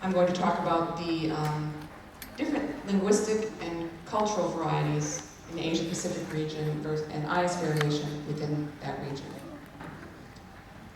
I'm going to talk about the different linguistic and cultural varieties in the Asia-Pacific region and IS variation within that region.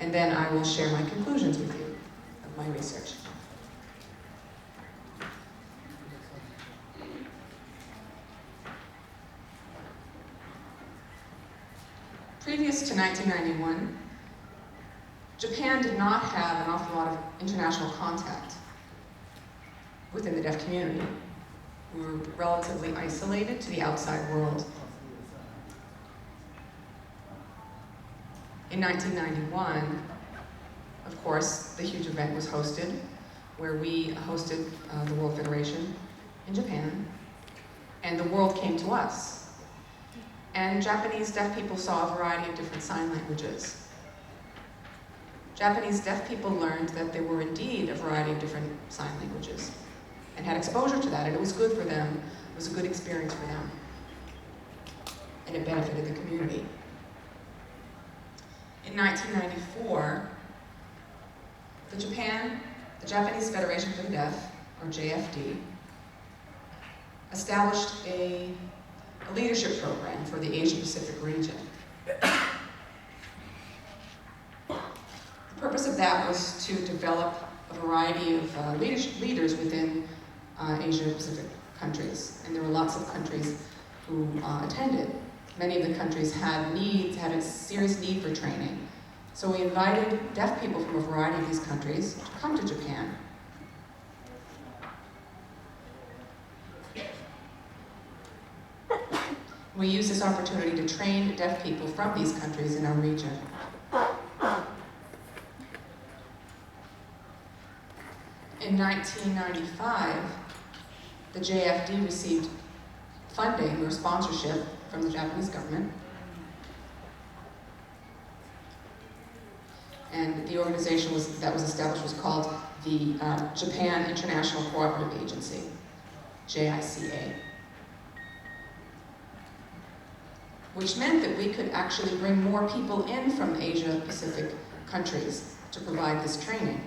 And then I will share my conclusions with you of my research. Previous to 1991, Japan did not have an awful lot of international contact within the deaf community. We were relatively isolated to the outside world. In 1991, of course, the huge event was hosted, where we hosted the World Federation in Japan, and the world came to us. And Japanese deaf people saw a variety of different sign languages. Japanese deaf people learned that there were indeed a variety of different sign languages and had exposure to that, and it was good for them. It was a good experience for them, and it benefited the community. In 1994, the Japanese Federation for the Deaf, or JFD, established a leadership program for the Asia-Pacific region. The purpose of that was to develop a variety of leaders within Asia-Pacific countries, and there were lots of countries who attended. Many of the countries had a serious need for training. So we invited deaf people from a variety of these countries to come to Japan. We used this opportunity to train deaf people from these countries in our region. In 1995, the JFD received funding or sponsorship from the Japanese government. And the organization that was established was called the Japan International Cooperative Agency, JICA. Which meant that we could actually bring more people in from Asia-Pacific countries to provide this training.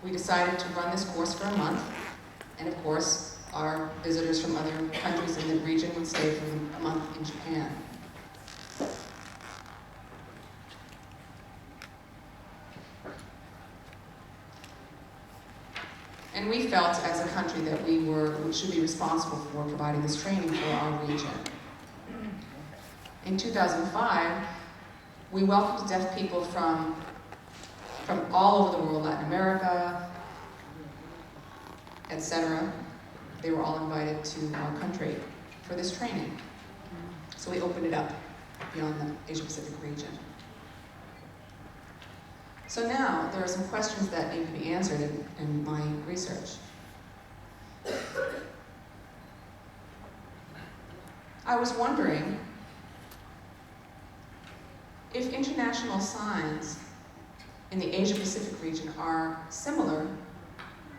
We decided to run this course for a month, and of course, our visitors from other countries in the region would stay for a month in Japan. And we felt as a country that we should be responsible for providing this training for our region. In 2005, we welcomed deaf people from all over the world, Latin America, etc. They were all invited to our country for this training. So we opened it up beyond the Asia-Pacific region. So now, there are some questions that need to be answered in my research. I was wondering if international signs in the Asia-Pacific region are similar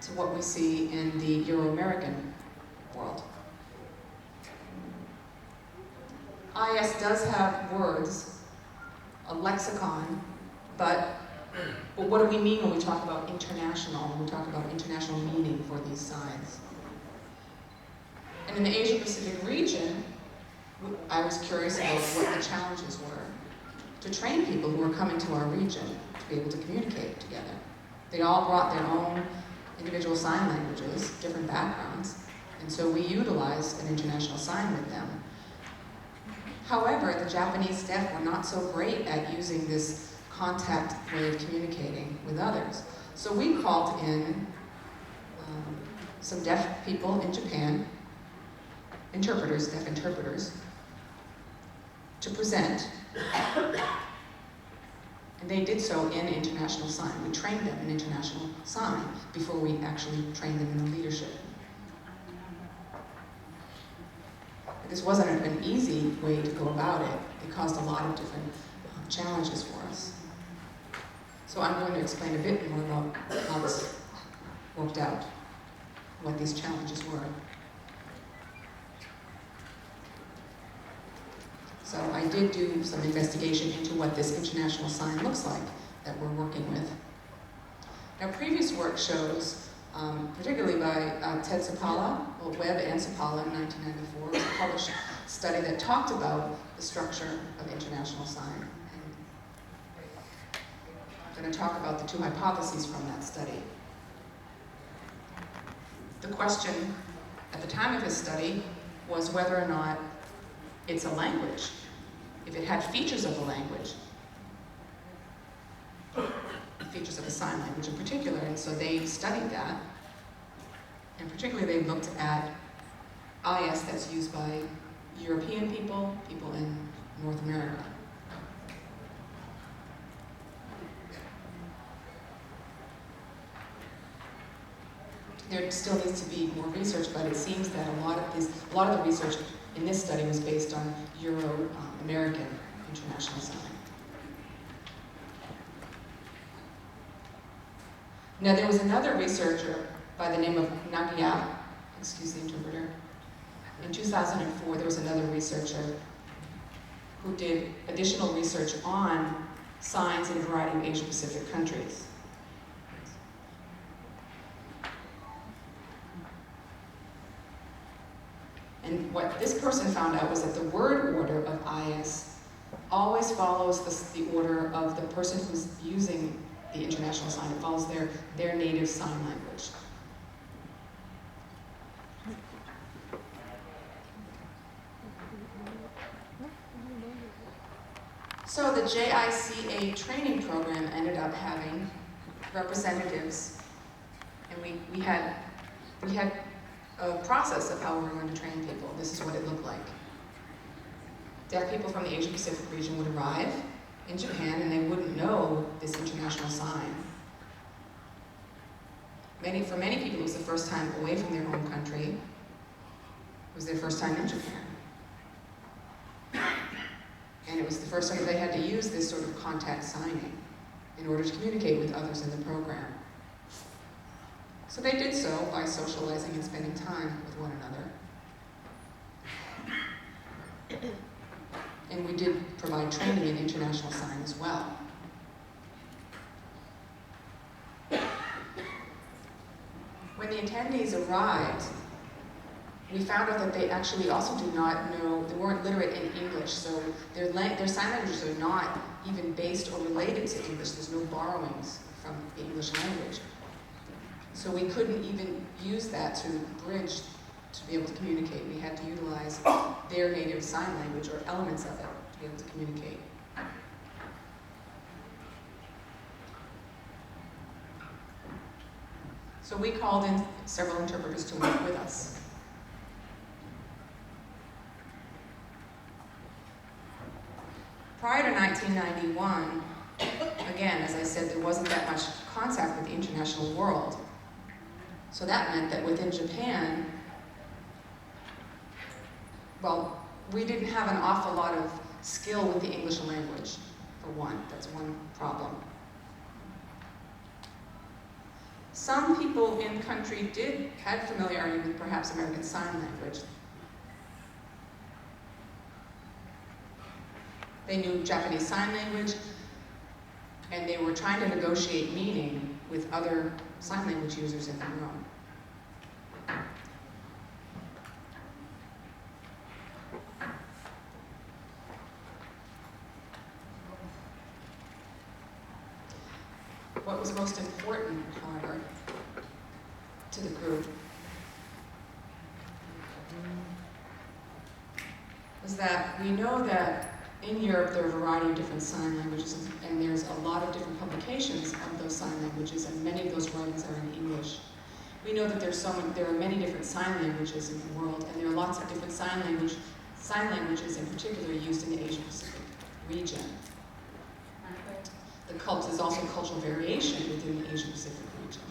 to what we see in the Euro-American world. IS does have words, a lexicon, but what do we mean when we talk about international, when we talk about international meaning for these signs? And in the Asia-Pacific region, I was curious about what the challenges were to train people who were coming to our region to be able to communicate together. They all brought their own individual sign languages, different backgrounds, and so we utilized an international sign with them. However, the Japanese deaf were not so great at using this contact way of communicating with others. So we called in some deaf people in Japan, interpreters, deaf interpreters, to present. And they did so in international sign. We trained them in international sign before we actually trained them in the leadership. This wasn't an easy way to go about it. It caused a lot of different challenges for us. So I'm going to explain a bit more about how this worked out, what these challenges were. So I did do some investigation into what this international sign looks like that we're working with. Now, previous work shows, particularly by Ted Sapala, Webb and Sapala in 1994, was a published study that talked about the structure of international sign. And I'm going to talk about the two hypotheses from that study. The question at the time of his study was whether or not it's a language, if it had features of a language, features of a sign language in particular, and so they studied that. And particularly they looked at IS that's used by European people, people in North America. There still needs to be more research, but it seems that a lot of the research in this study was based on Euro-American international sign. Now, there was another researcher by the name of Nagia, excuse the interpreter. In 2004, there was another researcher who did additional research on signs in a variety of Asia-Pacific countries. And what this person found out was that the word order of IS always follows the order of the person who's using the international sign. It follows their native sign language. So the JICA training program ended up having representatives, and we had a process of how we were going to train people. This is what it looked like. Deaf people from the Asia-Pacific region would arrive in Japan and they wouldn't know this international sign. For many people, it was the first time away from their home country. It was their first time in Japan. And it was the first time that they had to use this sort of contact signing in order to communicate with others in the program. So they did so by socializing and spending time with one another. And we did provide training in international sign as well. When the attendees arrived, we found out that they actually also did not know, they weren't literate in English, so their sign languages are not even based or related to English. There's no borrowings from the English language. So we couldn't even use that to bridge to be able to communicate. We had to utilize their native sign language or elements of it to be able to communicate. So we called in several interpreters to work with us. Prior to 1991, again, as I said, there wasn't that much contact with the international world. So that meant that within Japan, well, we didn't have an awful lot of skill with the English language, for one. That's one problem. Some people in the country had familiarity with perhaps American Sign Language. They knew Japanese Sign Language, and they were trying to negotiate meaning with other sign language users in the room. What was most important, however, to the group was that we know that in Europe there are a variety of different sign languages, and there's a lot of different publications of those sign languages, and many of those writings are in English. We know that there are many different sign languages in the world, and there are lots of different sign languages in particular used in the Asia-Pacific region. There's also cultural variation within the Asia-Pacific region.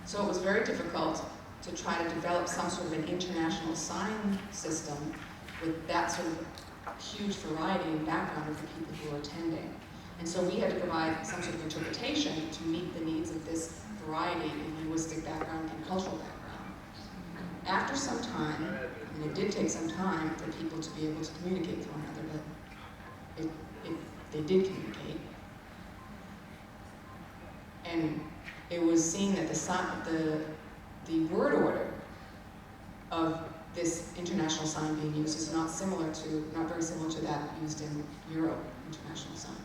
So it was very difficult to try to develop some sort of an international sign system with that sort of huge variety and background of the people who are attending. And so we had to provide some sort of interpretation to meet the needs of this variety in linguistic background and cultural background. After some time, And it did take some time for people to be able to communicate with one another, but they did communicate. And it was seen that the word order of this international sign being used is not very similar to that used in Euro International Sign.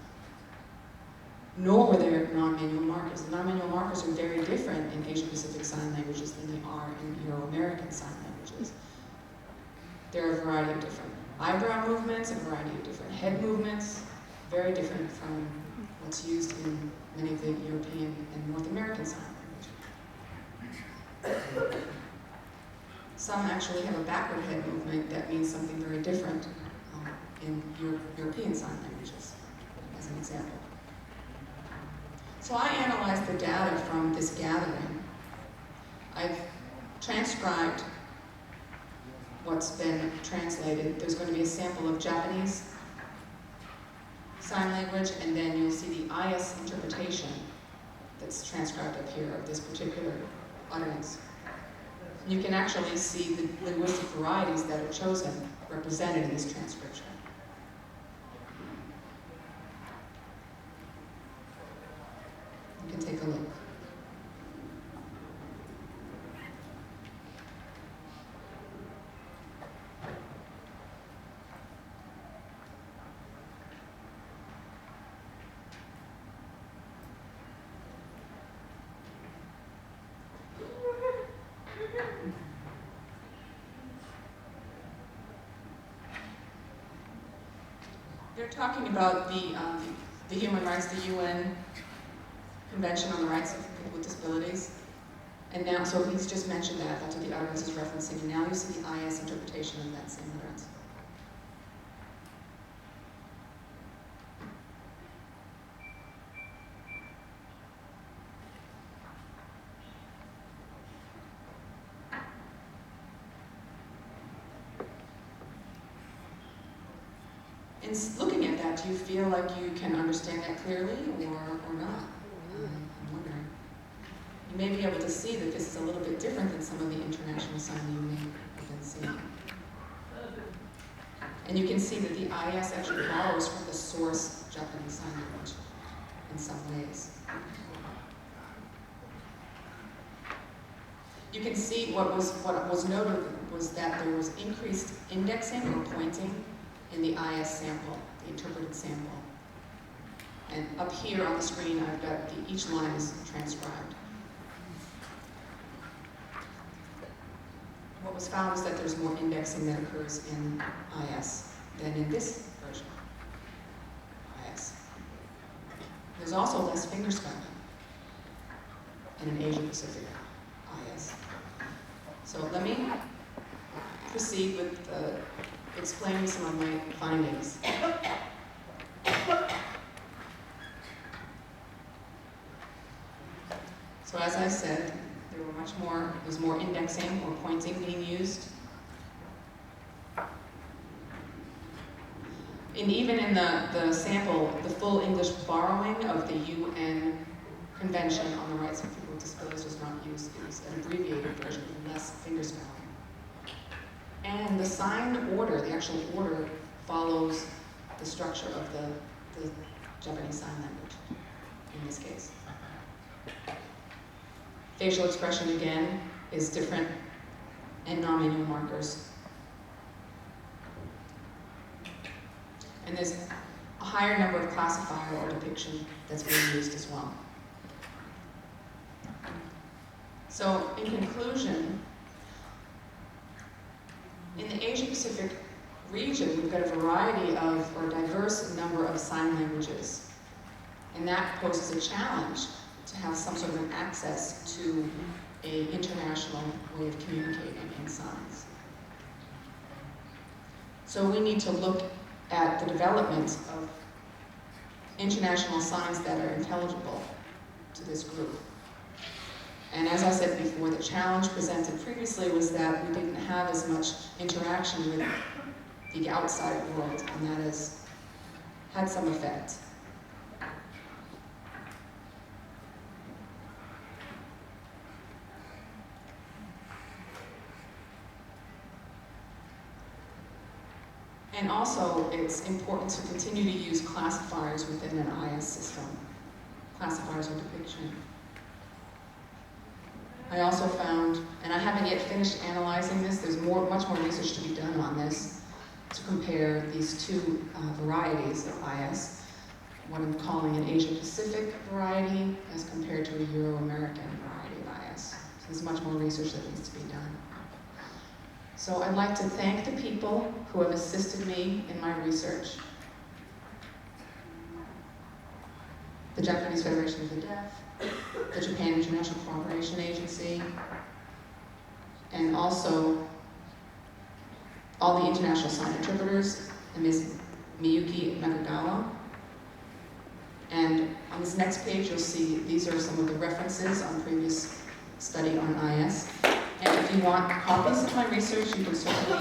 Nor were there non-manual markers. The non-manual markers are very different in Asia-Pacific Sign Languages than they are in Euro-American Sign Languages. There are a variety of different eyebrow movements, a variety of different head movements, very different from what's used in many of the European and North American Sign Languages. Some actually have a backward head movement that means something very different in European Sign Languages, as an example. So I analyzed the data from this gathering. I've transcribed what's been translated. There's going to be a sample of Japanese sign language, and then you'll see the IS interpretation that's transcribed up here of this particular utterance. You can actually see the linguistic varieties that are chosen represented in this transcription. You can take a look. They're talking about the human rights, the UN Convention on the Rights of People with Disabilities. And now, so he's just mentioned that, that's what the utterance is referencing. And now you see the IS interpretation of that same utterance. And looking at that, do you feel like you can understand that clearly or not? I'm wondering. You may be able to see that this is a little bit different than some of the international sign you may have been seeing. And you can see that the IS actually borrows from the source Japanese sign language in some ways. You can see what was noted was that there was increased indexing or pointing in the IS sample, the interpreted sample. And up here on the screen, I've got each line is transcribed. What was found is that there's more indexing that occurs in IS than in this version, IS. There's also less fingerspelling in an Asia-Pacific IS. So let me proceed with explaining some of my findings. So as I said, there's more indexing or pointing being used. And even in the sample, the full English borrowing of the UN Convention on the Rights of People with Disabilities was not used. It was an abbreviated version with less fingerspelling. And the sign order, the actual order, follows the structure of the Japanese Sign Language, in this case. Facial expression, again, is different, and non-manual markers. And there's a higher number of classifier or depiction that's being used as well. So, in conclusion, in the Asia-Pacific region, we've got a variety of, or diverse number of sign languages. And that poses a challenge to have some sort of an access to an international way of communicating in signs. So we need to look at the development of international signs that are intelligible to this group. And as I said before, the challenge presented previously was that we didn't have as much interaction with the outside world, and that has had some effect. And also, it's important to continue to use classifiers within an IS system. Classifiers of depiction. I also found, and I haven't yet finished analyzing this, there's much more research to be done on this, to compare these two varieties of IS, what I'm calling an Asia-Pacific variety as compared to a Euro-American variety of IS. So there's much more research that needs to be done. So I'd like to thank the people who have assisted me in my research. The Japanese Federation of the Deaf, the Japan International Cooperation Agency, and also all the international sign interpreters, and Ms. Miyuki Nakagawa. And on this next page, you'll see these are some of the references on previous study on IS. And if you want copies of my research, you can certainly